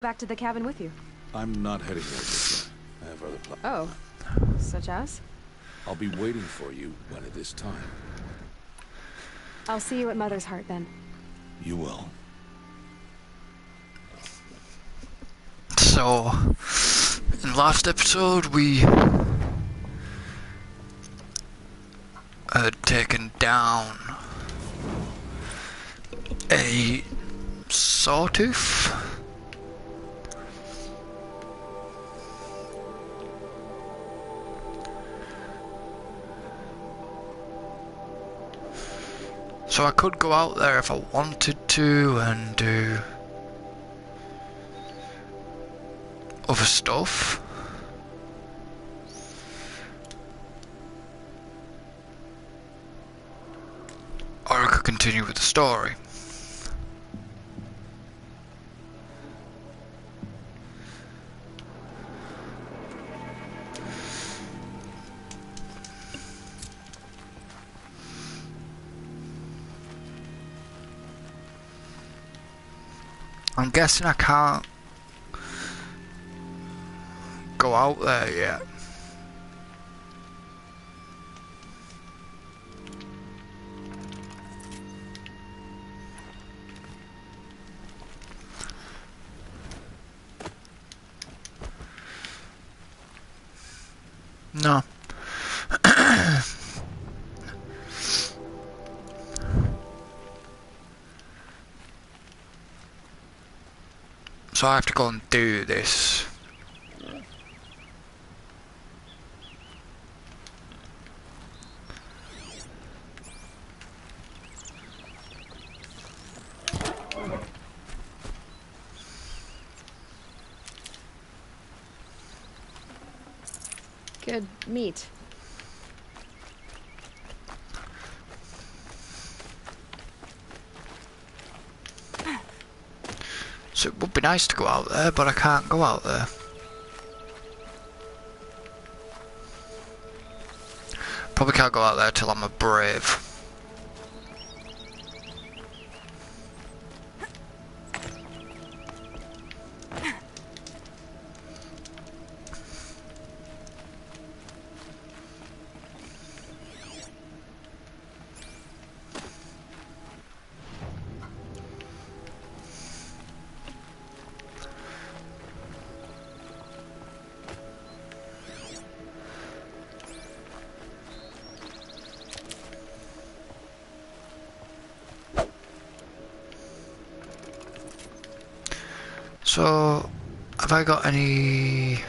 Back to the cabin with you. I'm not heading there just yet. I have other plans. Oh, such as? I'll be waiting for you when it is time. I'll see you at Mother's Heart then. You will. So, in the last episode we had taken down a sawtooth. So I could go out there if I wanted to and do other stuff. Or I could continue with the story. I'm guessing I can't go out there yet. No. So I have to go and do this. Good meat. So it would be nice to go out there, but I can't go out there. Probably can't go out there till I'm a brave. So, have I got any...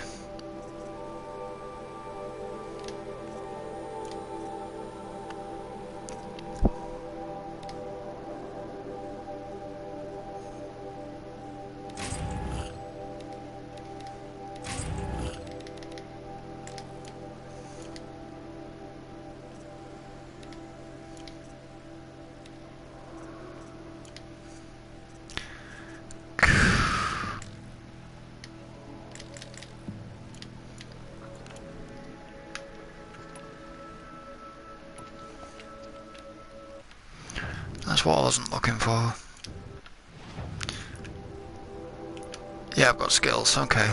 That's what I wasn't looking for. Yeah, I've got skills, okay.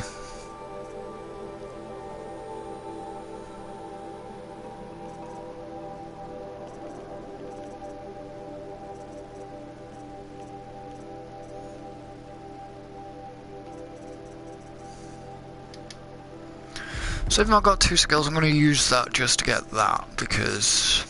So if I've got 2 skills, I'm going to use that just to get that, because...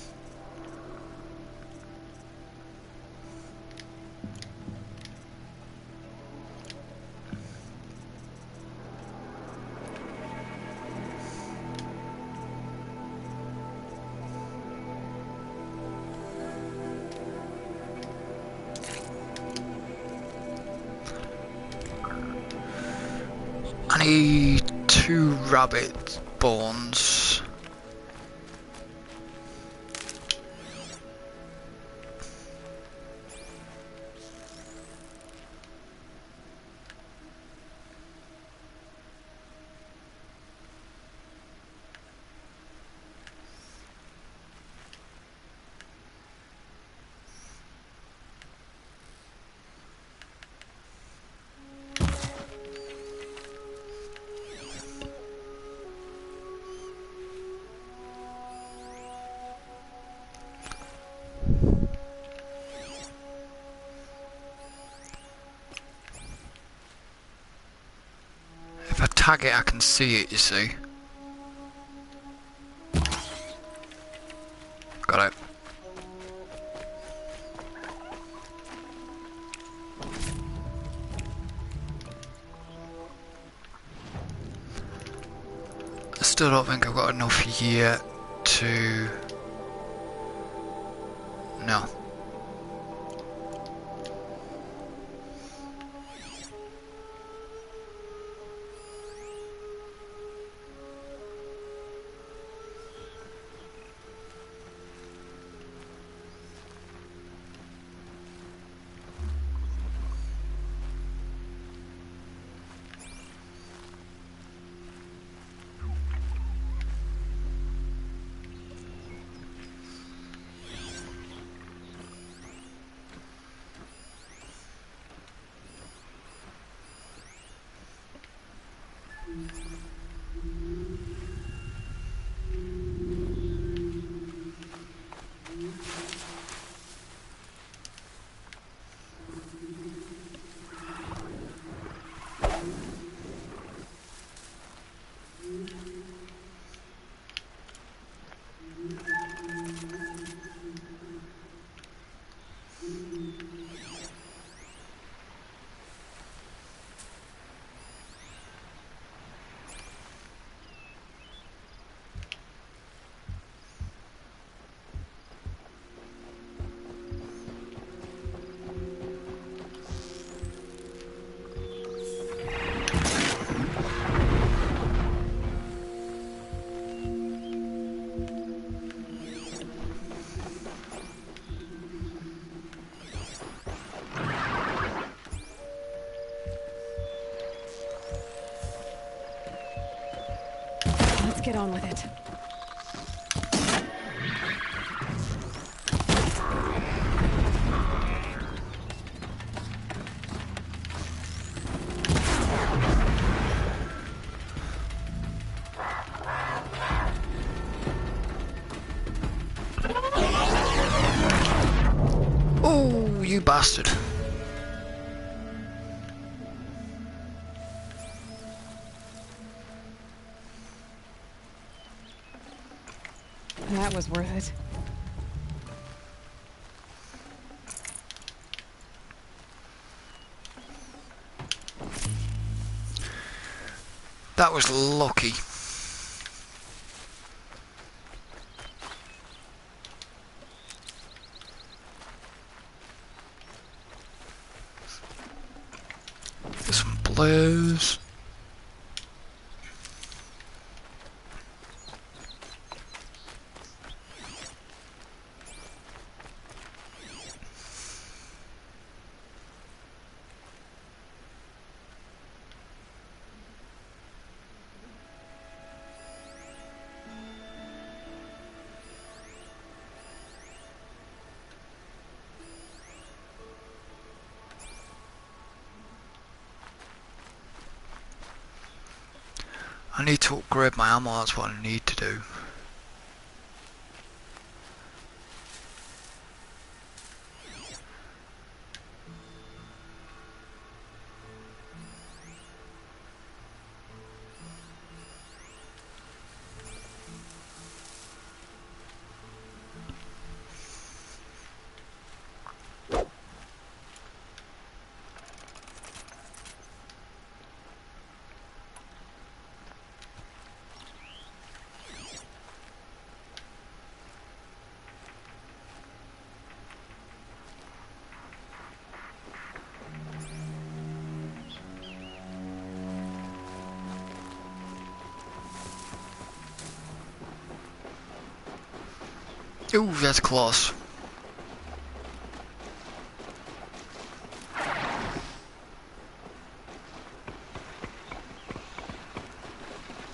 I need 2 rabbit bones. tag it, I can see it, you see. Got it. I still don't think I've got enough yet to... No. Let's get on with it. Oh, you bastard. That was worth it. That was lucky. There's some blues. I need to upgrade my ammo, that's what I need to do. Ooh, that's close.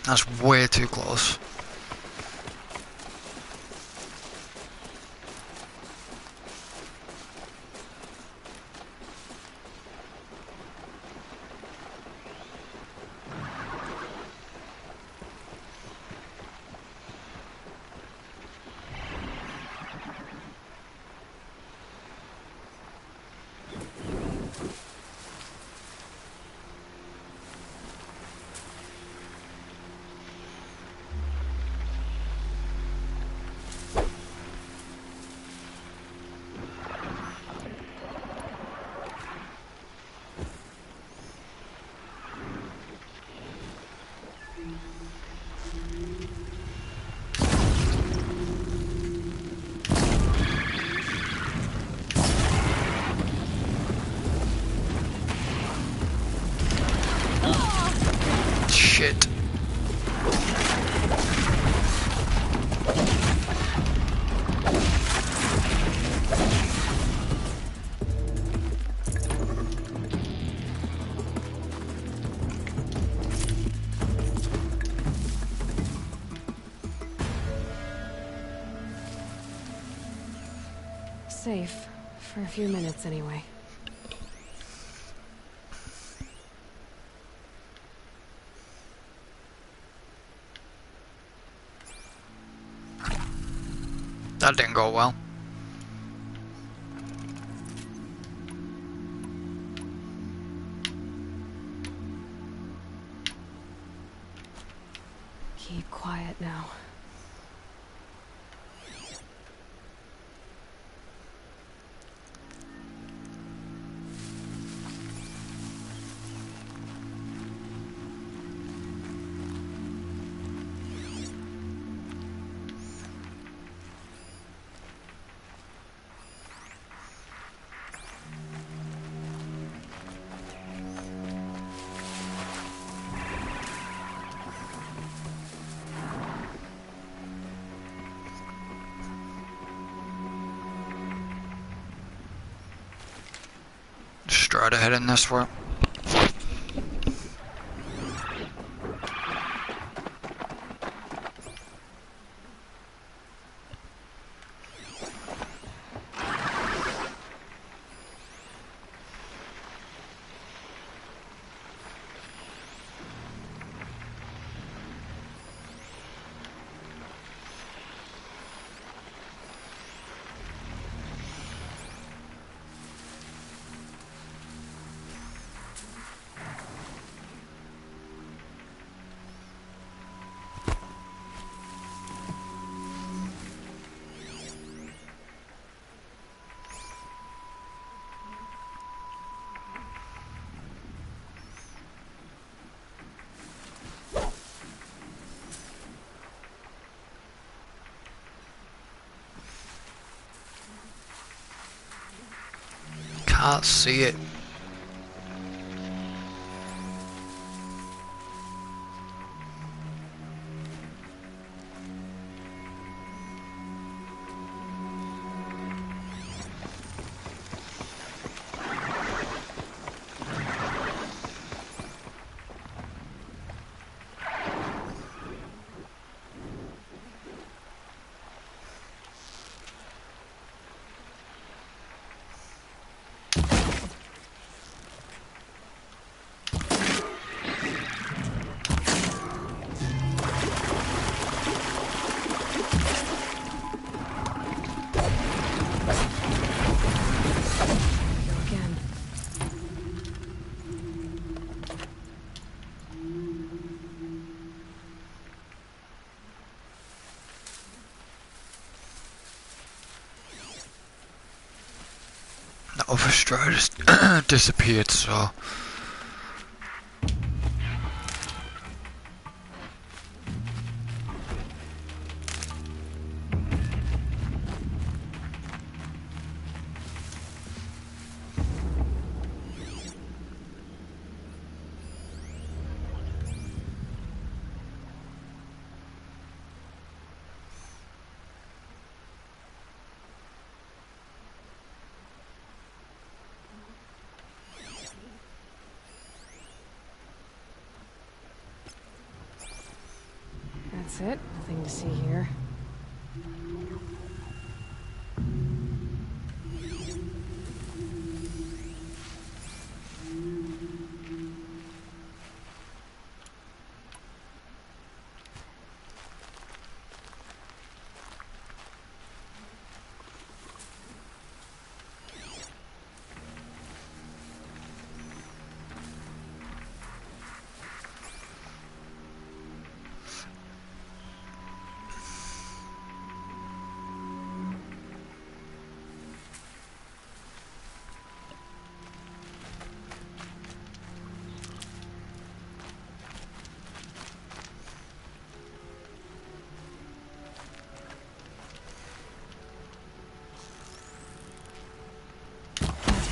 That's way too close. shit. Safe. For a few minutes, anyway. That didn't go well. Keep quiet now. Straight ahead in this way. Can't see it. The other straw just disappeared, so... That's it. Nothing to see here.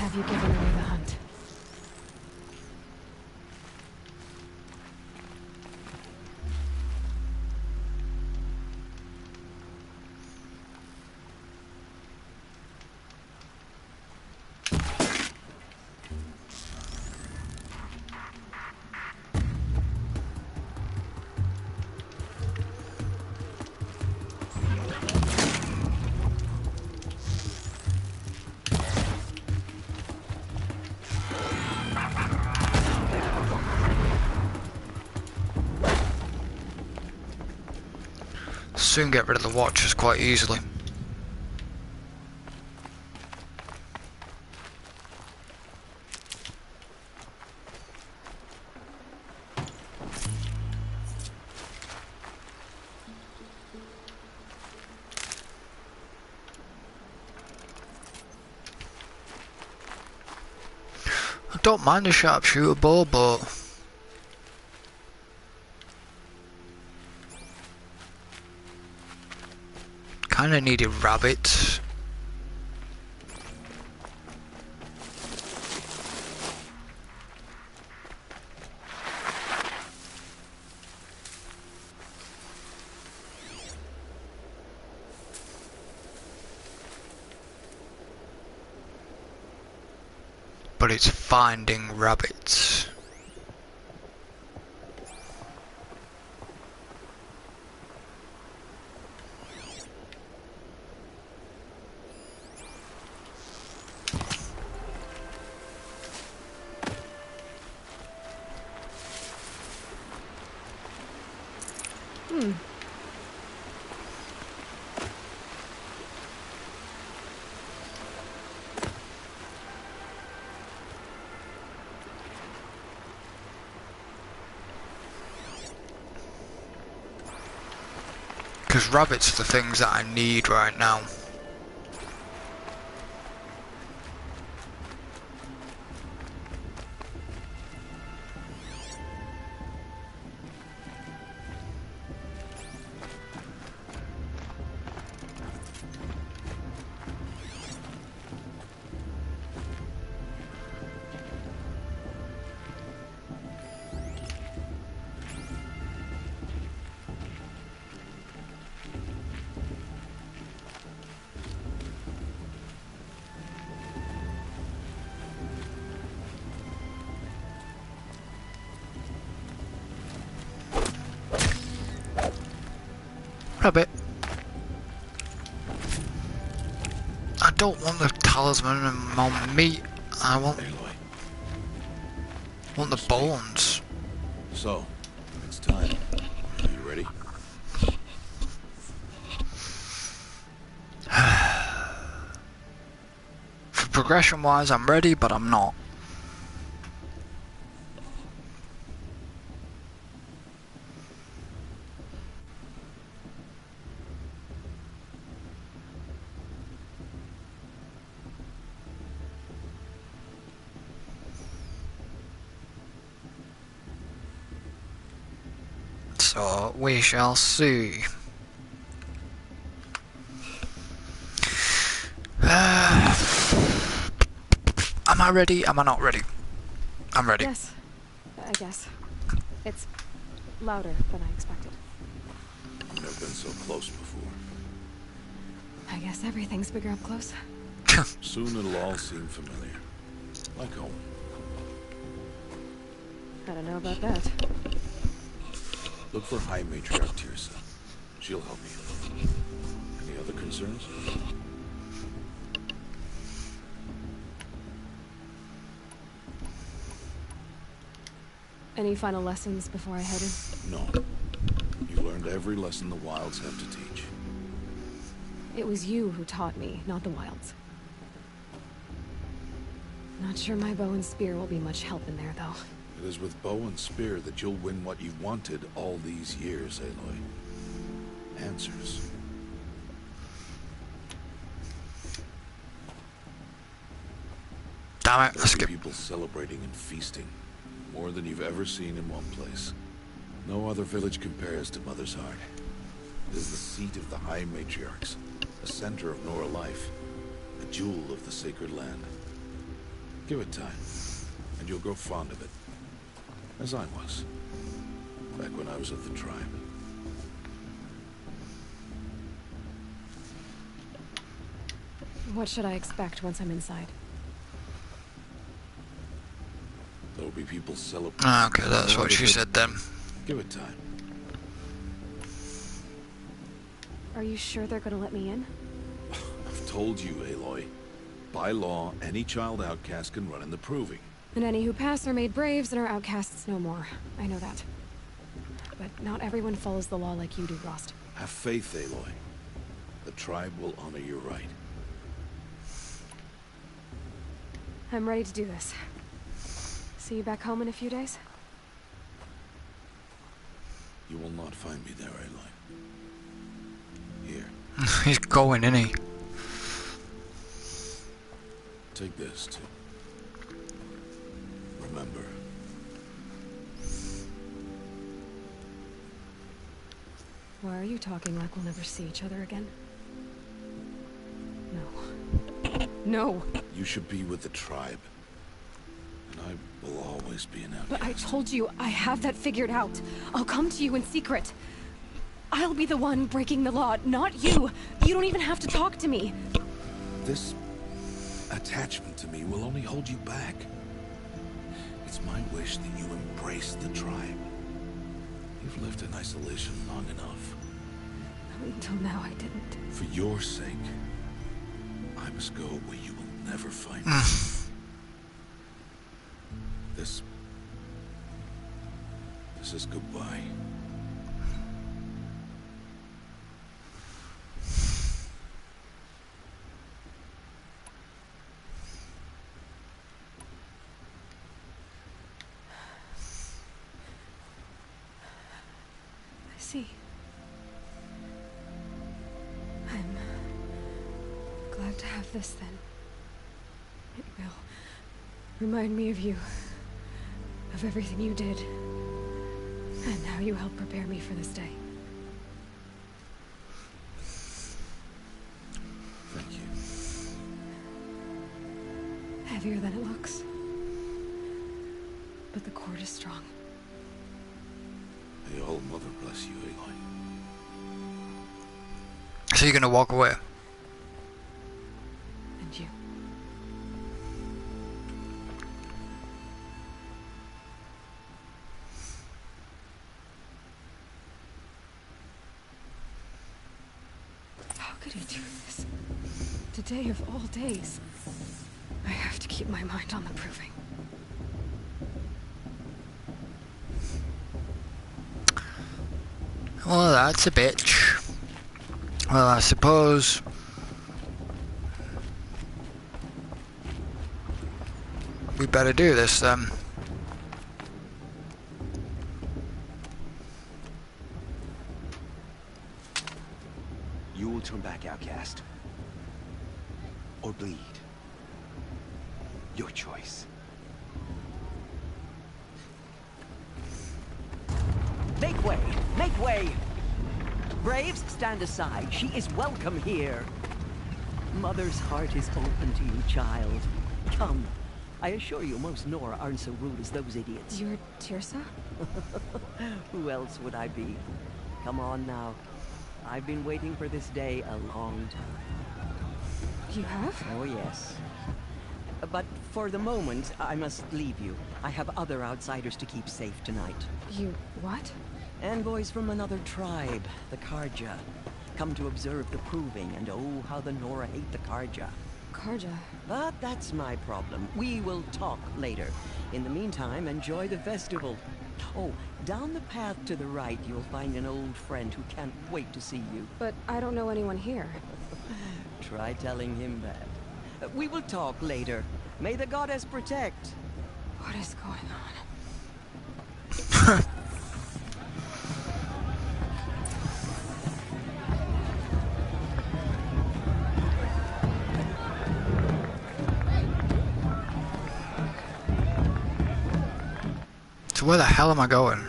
Have you given away the hunt? soon get rid of the watchers quite easily. I don't mind the sharpshooter bow, but kinda needed rabbits. But it's finding rabbits. Because rabbits are the things that I need right now. Rabbit. I don't want the talisman and my meat. I want the bones. So, it's time. Are you ready? For progression wise, I'm ready, but I'm not. So we shall see. Am I ready? Am I not ready? I'm ready. Yes, I guess. It's louder than I expected. I've never been so close before. I guess everything's bigger up close. Soon it'll all seem familiar. Like home. I don't know about that. Look for High Matriarch Tirsa. She'll help you. Any other concerns? Any final lessons before I head in? No. You learned every lesson the Wilds have to teach. It was you who taught me, not the Wilds. Not sure my bow and spear will be much help in there, though. It is with bow and spear that you'll win what you wanted all these years, Aloy. Answers. Damn it, I There'll be skipped. people celebrating and feasting. More than you've ever seen in one place. No other village compares to Mother's Heart. It is the seat of the High Matriarchs, the center of Nora life, the jewel of the sacred land. Give it time, and you'll grow fond of it. As I was, back when I was of the tribe. What should I expect once I'm inside? There will be people celebrating. Okay, that's what she said then. Give it time. Are you sure they're gonna let me in? I've told you, Aloy. By law, any child outcast can run in the proving. And any who pass are made braves and are outcasts no more. I know that. But not everyone follows the law like you do, Rost. Have faith, Aloy. The tribe will honor your right. I'm ready to do this. See you back home in a few days? You will not find me there, Aloy. Here, He's going, isn't he? take this too. Remember. Why are you talking like we'll never see each other again? No. No! You should be with the tribe. And I will always be an outcast. But I told you, I have that figured out. I'll come to you in secret. I'll be the one breaking the law, not you. You don't even have to talk to me. This attachment to me will only hold you back. It's my wish that you embrace the tribe. You've lived in isolation long enough. Until now, I didn't. For your sake, I must go where you will never find me. This is goodbye. I see. I'm glad to have this then. It will remind me of you, of everything you did, and how you helped prepare me for this day. Thank you. Heavier than it looks. But the cord is strong. May All Mother bless you, Aloy. So you're gonna walk away? And you. How could he do this? Today of all days. I have to keep my mind on the proving. Well, that's a bitch. Well, I suppose we better do this then. You will turn back, outcast. Or bleed. Your choice. Make way! Make way! Braves, stand aside. She is welcome here. Mother's heart is open to you, child. Come. I assure you, most Nora aren't so rude as those idiots. You're Teersa? Who else would I be? Come on now. I've been waiting for this day a long time. You have? Oh, yes. But for the moment, I must leave you. I have other outsiders to keep safe tonight. You what? Envoys from another tribe, the Carja. Come to observe the proving, and oh, how the Nora hate the Carja. Carja. But that's my problem. We will talk later. In the meantime, enjoy the festival. Oh, down the path to the right, you'll find an old friend who can't wait to see you. But I don't know anyone here. Try telling him that. We will talk later. May the goddess protect. What is going on? So where the hell am I going?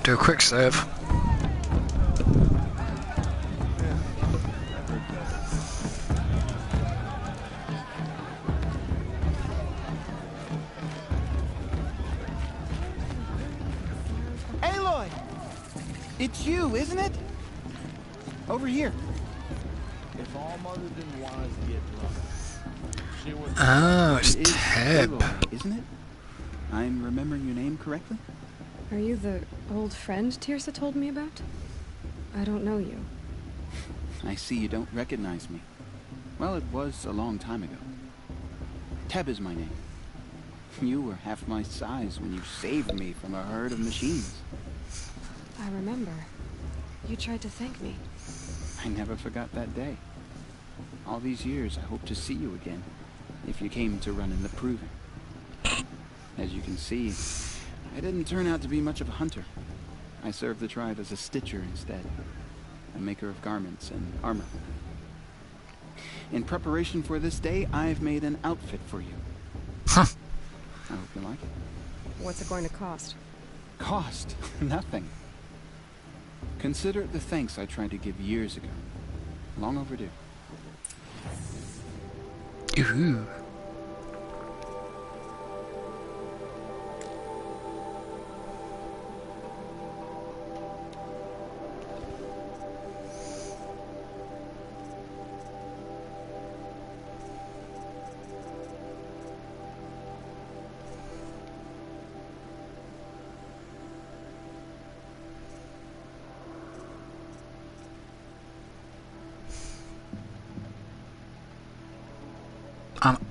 Do a quick save. Aloy! It's you, isn't it? Over here. If all mother didn't want us to get drunk, she would. Oh, it's It is Teb. Aloy, isn't it? I'm remembering your name correctly? Are you the old friend Tirsa told me about? I don't know you. I see you don't recognize me. Well, it was a long time ago. Teb is my name. You were half my size when you saved me from a herd of machines. I remember. You tried to thank me. I never forgot that day. All these years, I hope to see you again, if you came to run in the Proving. As you can see, I didn't turn out to be much of a hunter. I served the tribe as a stitcher instead, a maker of garments and armor. In preparation for this day, I've made an outfit for you. Huh. I hope you like it. What's it going to cost? Cost? Nothing. Consider it the thanks I tried to give years ago. Long overdue. Ooh.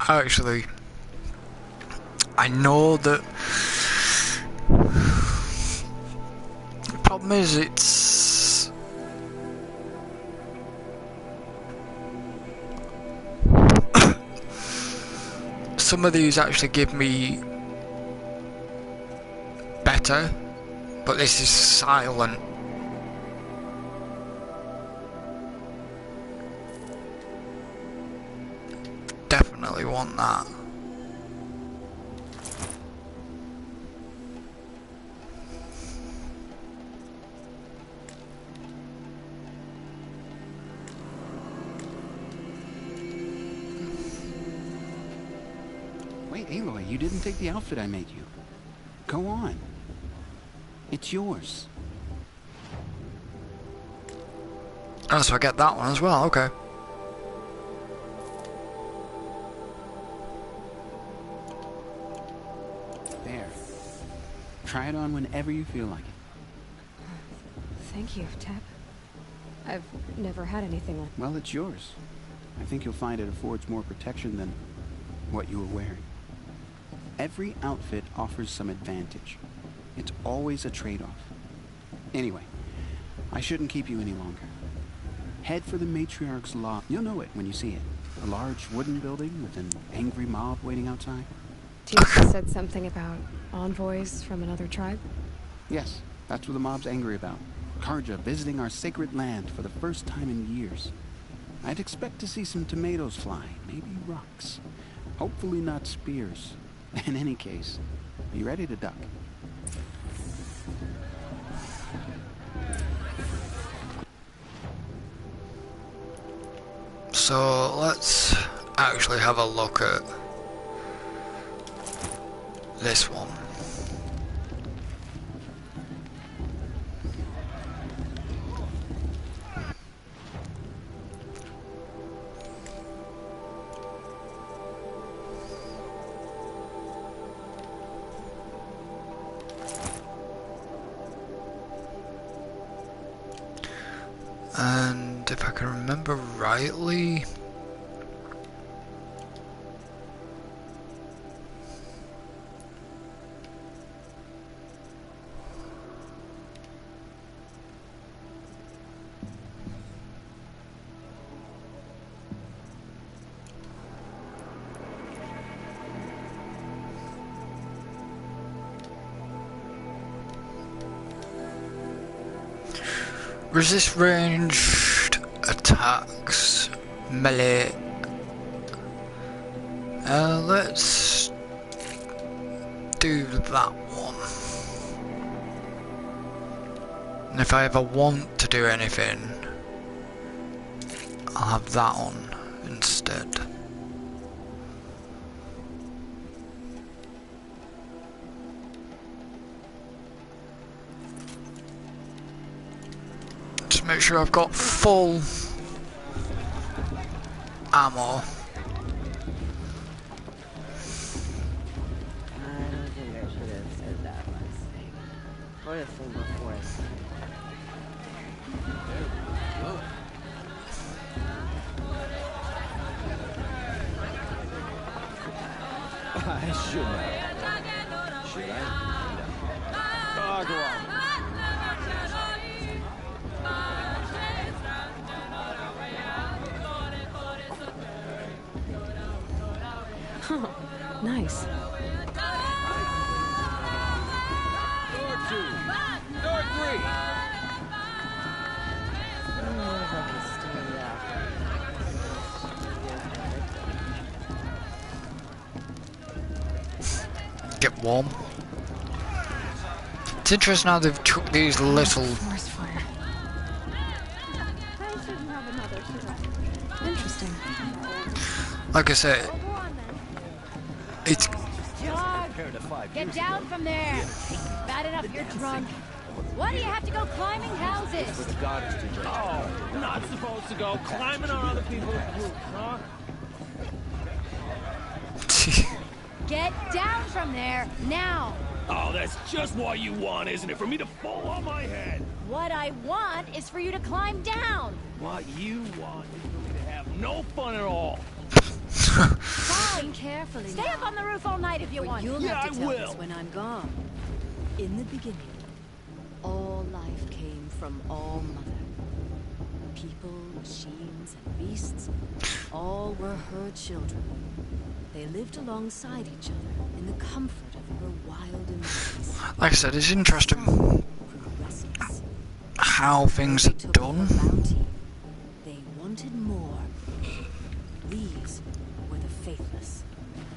Actually, I know that the problem is it's some of these actually give me better, but this is silent. Definitely want that. Wait, Aloy, you didn't take the outfit I made you. Go on. It's yours. Oh, so I get that one as well, okay. There. Try it on whenever you feel like it. Thank you, Teb. I've never had anything like... Well, it's yours. I think you'll find it affords more protection than what you were wearing. Every outfit offers some advantage. It's always a trade-off. Anyway, I shouldn't keep you any longer. Head for the Matriarch's Loft. You'll know it when you see it. A large wooden building with an angry mob waiting outside. Tirsa said something about envoys from another tribe? Yes, that's what the mob's angry about. Carja visiting our sacred land for the first time in years. I'd expect to see some tomatoes fly, maybe rocks. Hopefully not spears. In any case, be ready to duck. So let's actually have a look at this one. And if I can remember rightly, resist ranged attacks, melee. Let's do that one. And if I ever want to do anything, I'll have that on instead. Just make sure I've got full ammo. I don't think I should have said that last thing. Voy a hacerlo pues. I shouldn't have. Should I? No. Oh, go on. Nice. Door 2. Door 3. Get warm. It's interesting how they've took these little. Forest fire. Interesting. Like I said, it's Get down from there! Bad enough you're drunk. Why do you have to go climbing houses? Oh, not supposed to go climbing on other people's roofs, huh? Get down from there, now! Oh, that's just what you want, isn't it? For me to fall on my head. What I want is for you to climb down! What you want is for me to have no fun at all. Fine, carefully. Stay up on the roof all night if you want. You'll Yeah, have to I tell will. us when I'm gone. In the beginning, all life came from All Mother. People, machines, and beasts, all were her children. They lived alongside each other in the comfort of her wild embrace. like I said, it's interesting Grew restless. how things are They took done. her bounty. They wanted more. These were the faithless.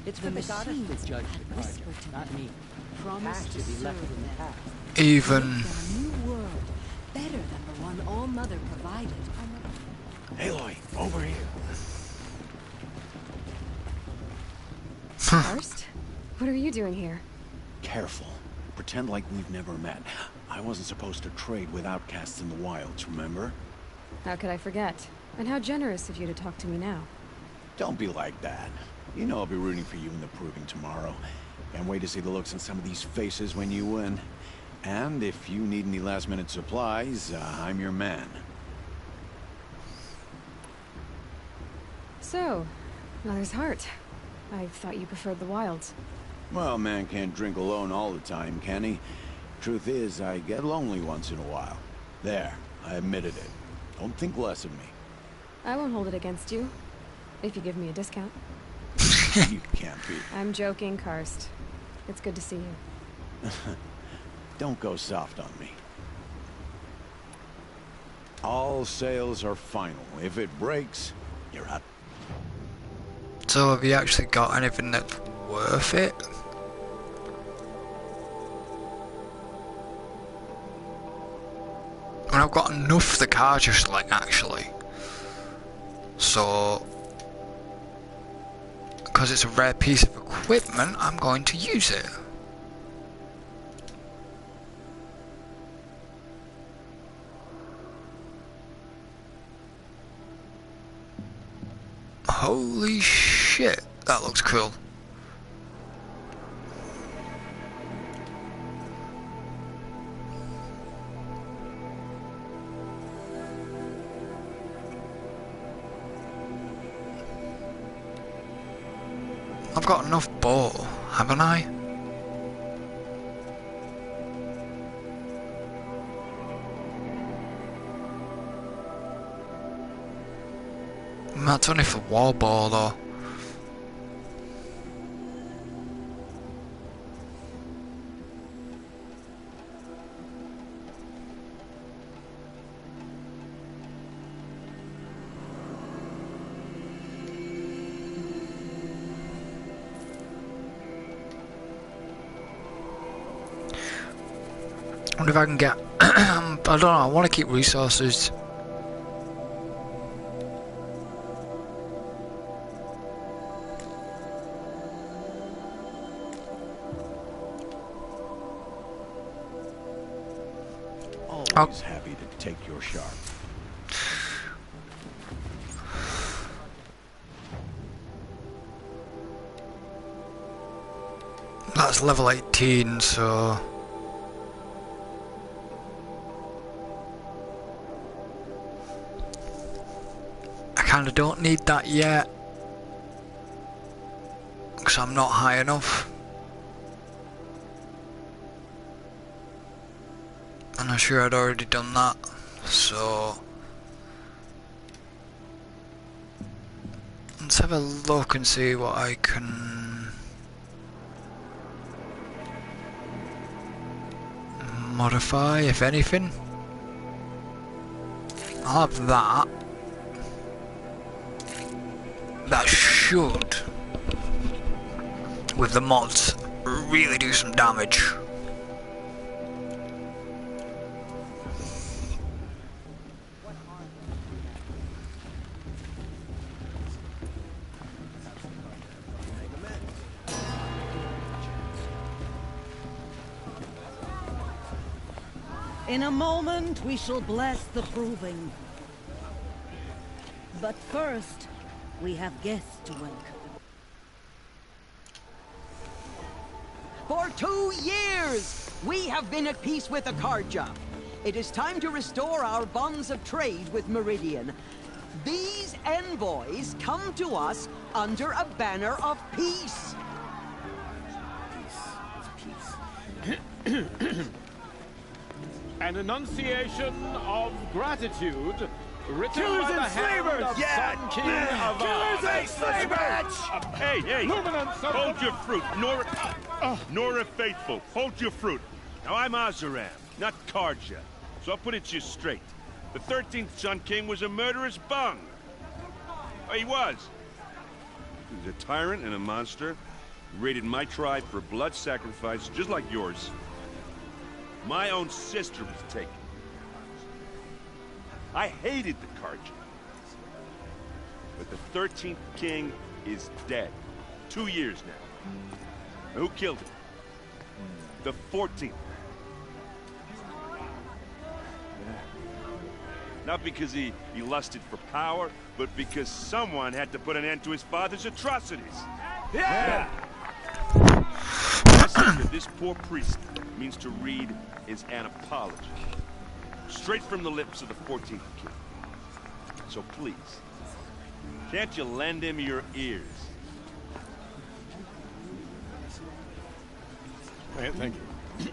It's The for the goddess machines to judge had the whispered project, to not me, me. promised Past to should be serve left in the them. past. Even In a new world, better than the one All Mother provided. Aloy, over here. Karst? What are you doing here? Careful. Pretend like we've never met. I wasn't supposed to trade with outcasts in the wilds, remember? How could I forget? And how generous of you to talk to me now. Don't be like that. You know I'll be rooting for you in the proving tomorrow. Can't wait to see the looks on some of these faces when you win. And if you need any last-minute supplies, I'm your man. So, Mother's Heart. I thought you preferred the wilds. Well, man can't drink alone all the time, can he? Truth is, I get lonely once in a while. There, I admitted it. Don't think less of me. I won't hold it against you. If you give me a discount. You can't be. I'm joking, Karst. It's good to see you. Don't go soft on me. All sales are final. If it breaks, you're out. so, have you actually got anything that's worth it? And I've got enough for the car just like actually. So, because it's a rare piece of equipment, I'm going to use it. Holy shit, that looks cool. I've got enough bow, haven't I? That's only for wall ball though. I wonder if I can get I don't know, I want to keep resources. Always happy to take your sharp. That's level 18, so kinda don't need that yet. Because I'm not high enough. And I'm sure I'd already done that. So... let's have a look and see what I can... modify, if anything. I'll have that. That should, with the mods, really do some damage. In a moment, we shall bless the proving. But first, we have guests to welcome. For 2 years, we have been at peace with the Carja. It is time to restore our bonds of trade with Meridian. These envoys come to us under a banner of peace. An enunciation of gratitude written by the hand of Sun King of Killers and slavers! Hey, hold your fruit. Nora Faithful, hold your fruit. Now, I'm Oseram, not Carja, so I'll put it to you straight. The 13th Sun King was a murderous bung. Oh, he was. He was a tyrant and a monster. He raided my tribe for blood sacrifice, just like yours. My own sister was taken. I hated the Carja. But the 13th king is dead. 2 years now. Who killed him? The 14th. Not because he lusted for power, but because someone had to put an end to his father's atrocities. Yeah! The message that this poor priest means to read is an apology. Straight from the lips of the 14th king. So please, can't you lend him your ears? Thank you.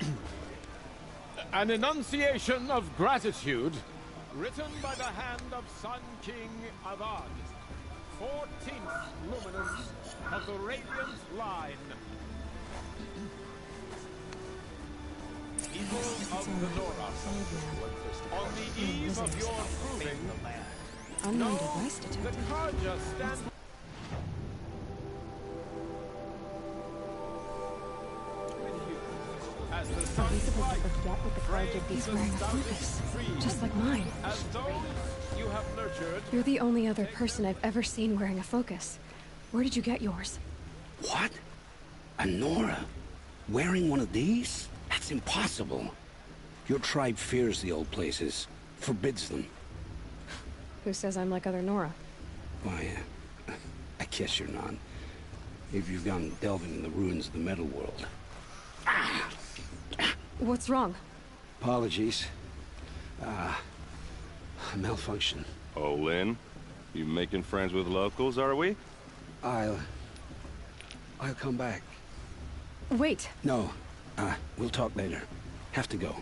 An enunciation of gratitude written by the hand of Sun King Avad, 14th luminance of the Radiant Line. People of the Nora, on the eve of your proving, Unknown device detected. the Carja stand. As the sun Elizabeth to forget what the Carja beast wearing a focus, just like mine. as those you have nurtured. You're the only other person I've ever seen wearing a focus. Where did you get yours? What? A Nora? Wearing one of these? That's impossible. Your tribe fears the old places, forbids them. Who says I'm like other Nora? Why, I guess you're not. If you've gone delving in the ruins of the metal world. What's wrong? Apologies. A malfunction. Oh, Lynn, you making friends with locals, are we? I'll come back. Wait. No, we'll talk later. Have to go.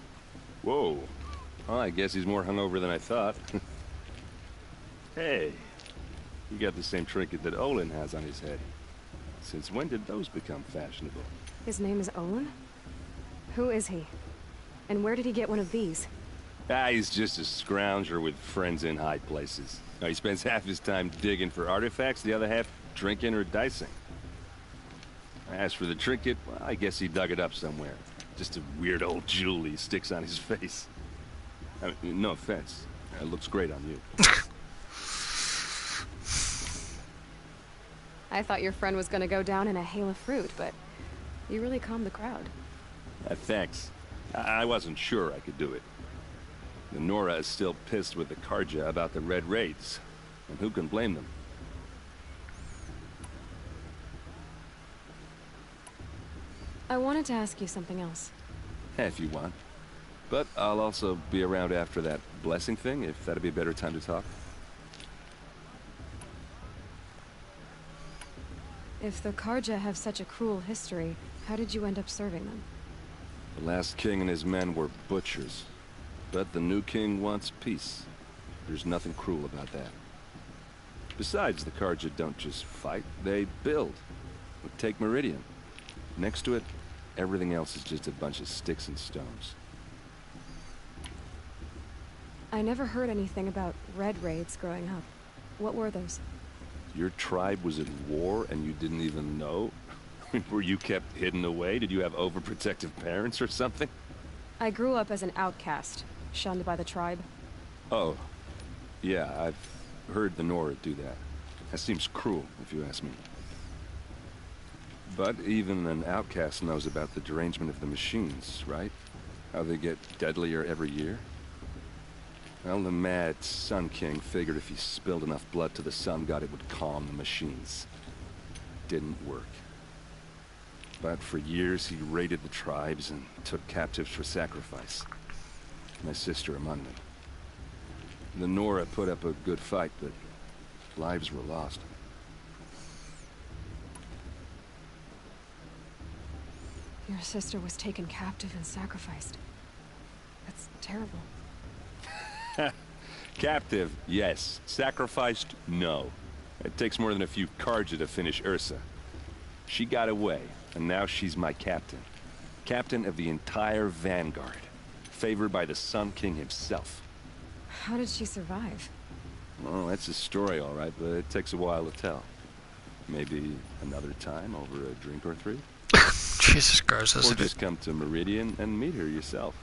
Whoa. Well, I guess he's more hungover than I thought. Hey, you got the same trinket that Olin has on his head. Since when did those become fashionable? His name is Olin? Who is he? And where did he get one of these? He's just a scrounger with friends in high places. Now, he spends half his time digging for artifacts, the other half drinking or dicing. As for the trinket, well, I guess he dug it up somewhere. Just a weird old jewel he sticks on his face. I mean, no offense. It looks great on you. I thought your friend was gonna go down in a hail of fruit, but you really calmed the crowd. Thanks. I wasn't sure I could do it. The Nora is still pissed with the Carja about the Red Raids, and who can blame them? I wanted to ask you something else. If you want. But I'll also be around after that blessing thing, if that'd be a better time to talk. If the Karja have such a cruel history, how did you end up serving them? The last king and his men were butchers. But the new king wants peace. There's nothing cruel about that. Besides, the Karja don't just fight, they build. Take Meridian. Next to it, everything else is just a bunch of sticks and stones. I never heard anything about Red Raids growing up. What were those? Your tribe was at war and you didn't even know? Were you kept hidden away? Did you have overprotective parents or something? I grew up as an outcast, shunned by the tribe. Oh. Yeah, I've heard the Nora do that. That seems cruel, if you ask me. But even an outcast knows about the derangement of the machines, right? How they get deadlier every year? Well, the mad Sun King figured if he spilled enough blood to the Sun God, it would calm the machines. Didn't work. But for years, he raided the tribes and took captives for sacrifice. My sister among them. The Nora put up a good fight, but lives were lost. Your sister was taken captive and sacrificed. That's terrible. Captive, yes. Sacrificed, no. It takes more than a few Karja to finish Ursa. She got away, and now she's my captain. Captain of the entire Vanguard. Favored by the Sun King himself. How did she survive? Well, that's a story, all right, but it takes a while to tell. Maybe another time over a drink or three? Jesus Christ, or just come to Meridian and meet her yourself.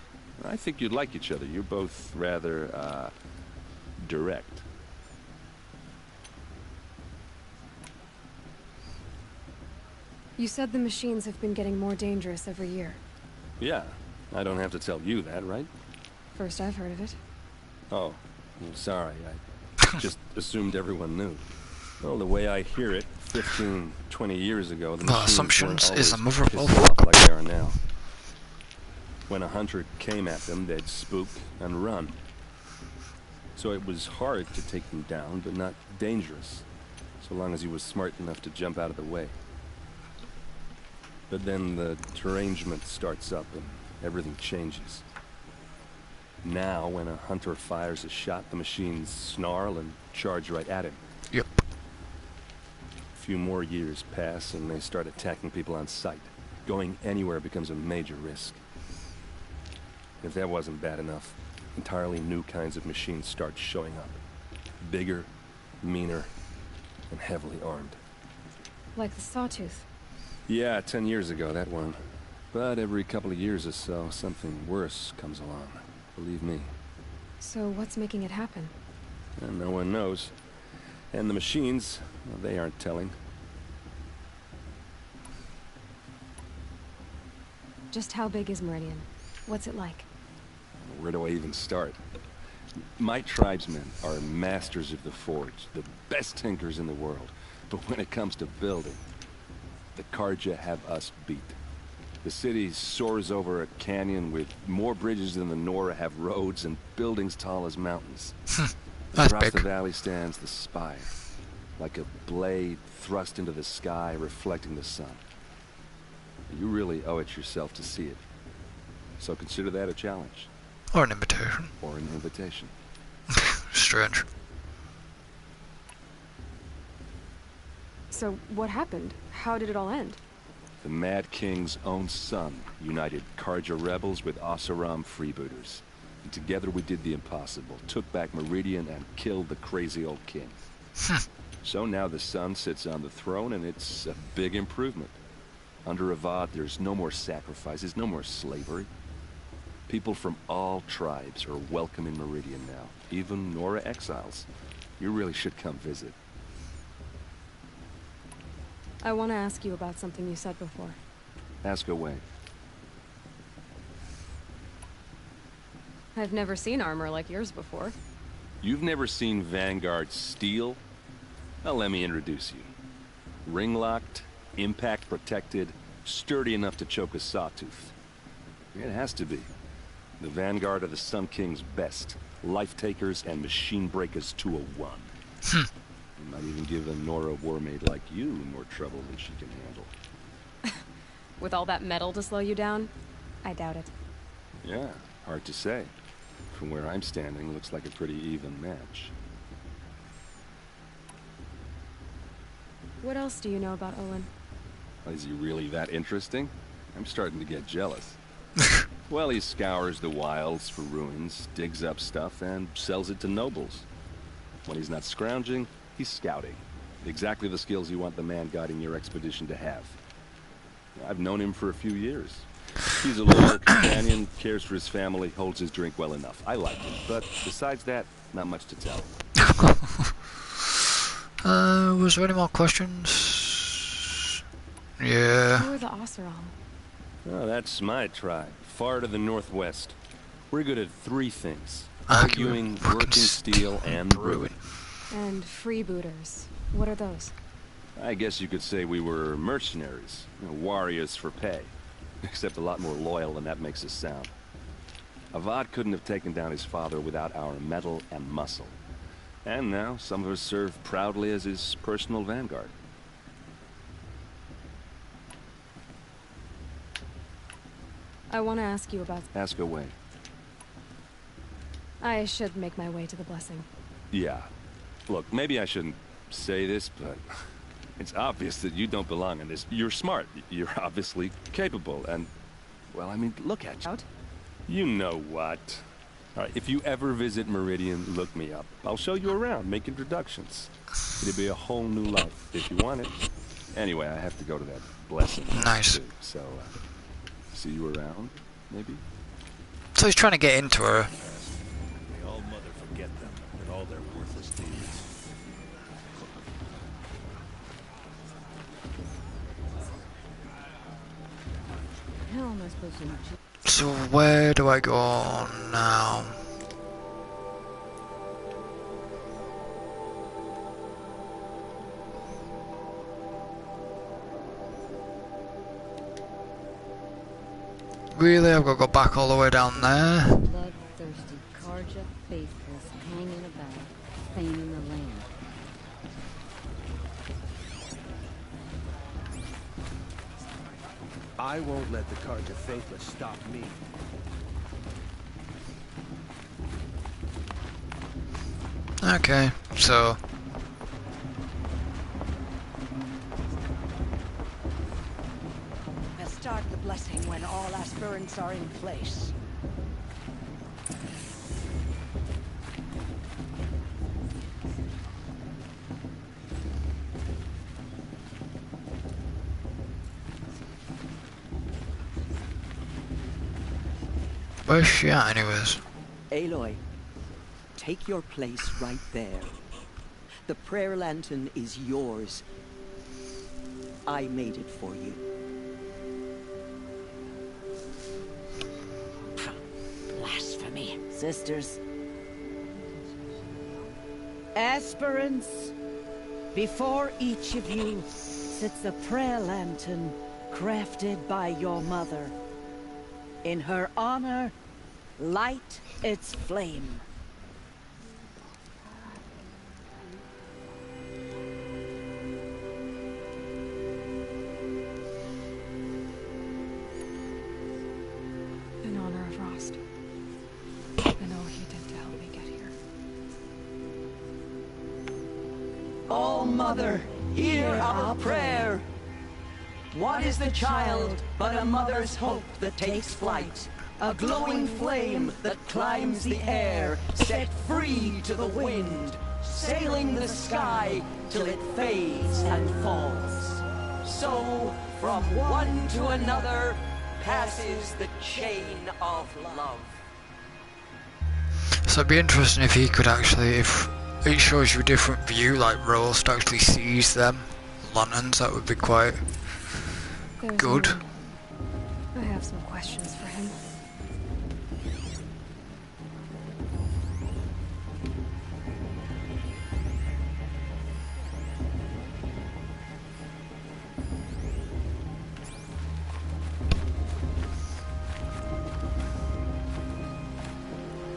I think you'd like each other. You're both rather, direct. You said the machines have been getting more dangerous every year. Yeah, I don't have to tell you that, right? First I've heard of it. Oh, I'm sorry. I just assumed everyone knew. Well, the way I hear it, 15, 20 years ago, the machines assumptions is a weren't mother of all always pissed off like they are now. When a hunter came at them, they'd spook and run. So it was hard to take them down, but not dangerous, so long as he was smart enough to jump out of the way. But then the derangement starts up and everything changes. Now, when a hunter fires a shot, the machines snarl and charge right at him. Yep. A few more years pass and they start attacking people on sight. Going anywhere becomes a major risk. If that wasn't bad enough, entirely new kinds of machines start showing up. Bigger, meaner, and heavily armed. Like the Sawtooth. Yeah, 10 years ago, that one. But every couple of years or so, something worse comes along. Believe me. So what's making it happen? And no one knows. And the machines, well, they aren't telling. Just how big is Meridian? What's it like? Where do I even start? My tribesmen are masters of the forge, the best tinkers in the world. But when it comes to building, the Karja have us beat. The city soars over a canyon with more bridges than the Nora have roads and buildings tall as mountains. Across the valley stands the spire, like a blade thrust into the sky reflecting the sun. You really owe it yourself to see it. So consider that a challenge. Or an invitation. Or an invitation. Strange. So what happened? How did it all end? The Mad King's own son united Karja rebels with Oseram freebooters. And together we did the impossible, took back Meridian and killed the crazy old king. So now the son sits on the throne and it's a big improvement. Under Avad, there's no more sacrifices, no more slavery. People from all tribes are welcome in Meridian now, even Nora exiles. You really should come visit. I want to ask you about something you said before. Ask away. I've never seen armor like yours before. You've never seen Vanguard steel? Well, let me introduce you. Ring-locked, impact-protected, sturdy enough to choke a sawtooth. It has to be. The Vanguard are the Sun King's best. Life-takers and machine breakers to a one. It might even give a Nora Warmaid like you more trouble than she can handle. With all that metal to slow you down? I doubt it. Yeah, hard to say. From where I'm standing, looks like a pretty even match. What else do you know about Olin? Is he really that interesting? I'm starting to get jealous. Well, he scours the wilds for ruins, digs up stuff, and sells it to nobles. When he's not scrounging, he's scouting. Exactly the skills you want the man guiding your expedition to have. I've known him for a few years. He's a loyal companion, cares for his family, holds his drink well enough. I like him, but besides that, not much to tell. Was there any more questions? Yeah. Who are the Oseram? Oh, that's my tribe, far to the northwest. We're good at three things. Arguing, working steel, and brewing. And freebooters. What are those? I guess you could say we were mercenaries, warriors for pay. Except a lot more loyal than that makes us sound. Avad couldn't have taken down his father without our metal and muscle. And now, some of us serve proudly as his personal vanguard. I want to ask you about... Ask away. I should make my way to the blessing. Yeah. Look, maybe I shouldn't say this, but... it's obvious that you don't belong in this. You're smart. You're obviously capable, and... well, I mean, look at you. You know what. All right, if you ever visit Meridian, look me up. I'll show you around, make introductions. It'll be a whole new life, if you want it. Anyway, I have to go to that blessing. Nice. Too, so, see you around, maybe? So he's trying to get into her. May all mother forget them and all their worthless deeds. How am I supposed to... So where do I go now? Really? I've got to go back all the way down there? Bloodthirsty Carja faithfuls hanging about, feigning the land. I won't let the Carja faithless stop me. Okay, so... We'll start the blessing when all aspirants are in place. Where's she at anyways? Aloy, take your place right there. The prayer lantern is yours. I made it for you. Blasphemy. Sisters. Aspirants, before each of you sits a prayer lantern crafted by your mother. In her honor, light its flame. In honor of Rost. And all he did to help me get here. Oh, Mother, hear our prayer. What is the child but a mother's hope that takes flight? A glowing flame that climbs the air, set free to the wind, sailing the sky till it fades and falls. So, from one to another, passes the chain of love. So it'd be interesting if he could actually, if it shows you a different view, like Rost actually sees them lanterns, that would be quite good. I have some questions for him.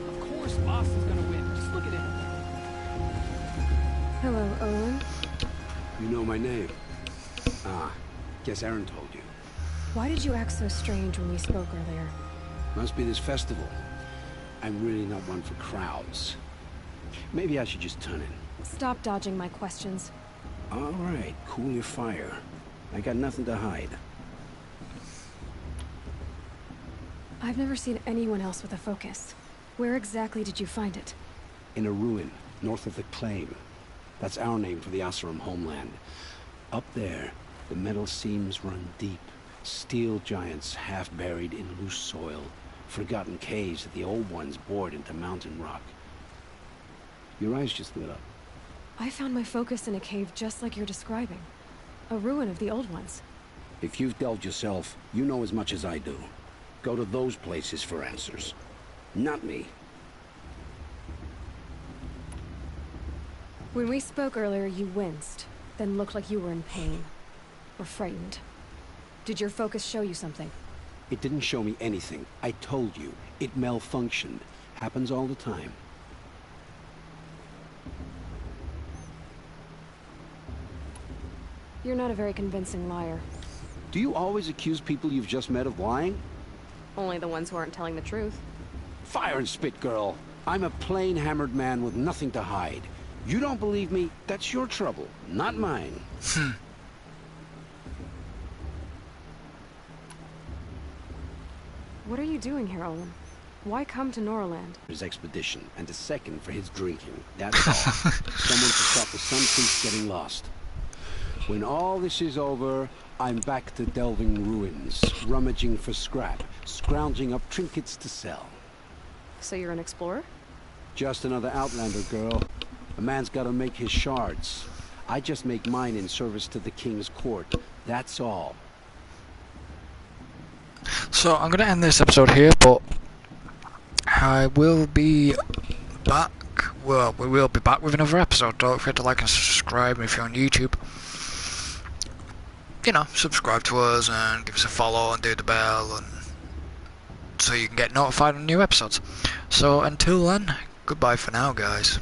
Of course, Boss is gonna win. Just look at him. Hello, Olin. You know my name? Ah, guess Aaron told you. Why did you act so strange when we spoke earlier? Must be this festival. I'm really not one for crowds. Maybe I should just turn in. Stop dodging my questions. All right, cool your fire. I got nothing to hide. I've never seen anyone else with a focus. Where exactly did you find it? In a ruin, north of the Claim. That's our name for the Oseram homeland. Up there, the metal seams run deep. Steel giants half buried in loose soil. Forgotten caves that the old ones bored into mountain rock. Your eyes just lit up. I found my focus in a cave just like you're describing. A ruin of the old ones. If you've delved yourself, you know as much as I do. Go to those places for answers. Not me. When we spoke earlier, you winced, then looked like you were in pain. Or frightened. Did your focus show you something? It didn't show me anything. I told you. It malfunctioned. Happens all the time. You're not a very convincing liar. Do you always accuse people you've just met of lying? Only the ones who aren't telling the truth. Fire and spit, girl. I'm a plain hammered man with nothing to hide. You don't believe me? That's your trouble, not mine. What are you doing here, Olin? Why come to Noraland? His expedition, and a second for his drinking. That's all. Someone to stop the Sun Priest getting lost. When all this is over, I'm back to delving ruins, rummaging for scrap, scrounging up trinkets to sell. So you're an explorer? Just another Outlander, girl. A man's gotta make his shards. I just make mine in service to the King's court. That's all. So I'm gonna end this episode here, but I will be back. Well, we will be back with another episode. Don't forget to like and subscribe if you're on YouTube. You know, subscribe to us and give us a follow and do the bell, and so you can get notified on new episodes. So until then, goodbye for now, guys.